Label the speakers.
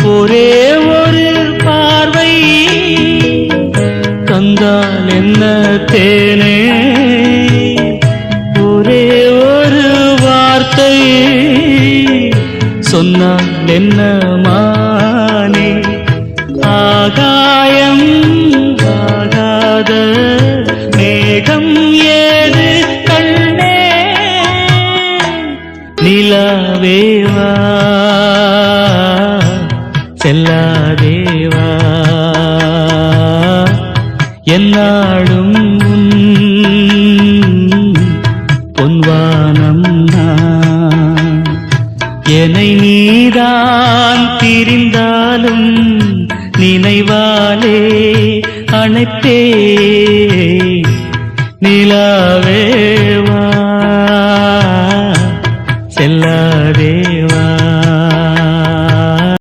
Speaker 1: ஒரே ஒரு பார்வை தந்தால் என்ன தேனே, ஒரே ஒரு வார்த்தை சொன்னால் என்ன மானே. ஆகாயம் ஆகாத மேகம் ஏது கண்ணே, நிலாவேவா செல்லாதேவா என்னாடும் பொன்வானம் நான். என்னை நீதான் பிரிந்தாலும் நினைவாலே அணைப்பேன்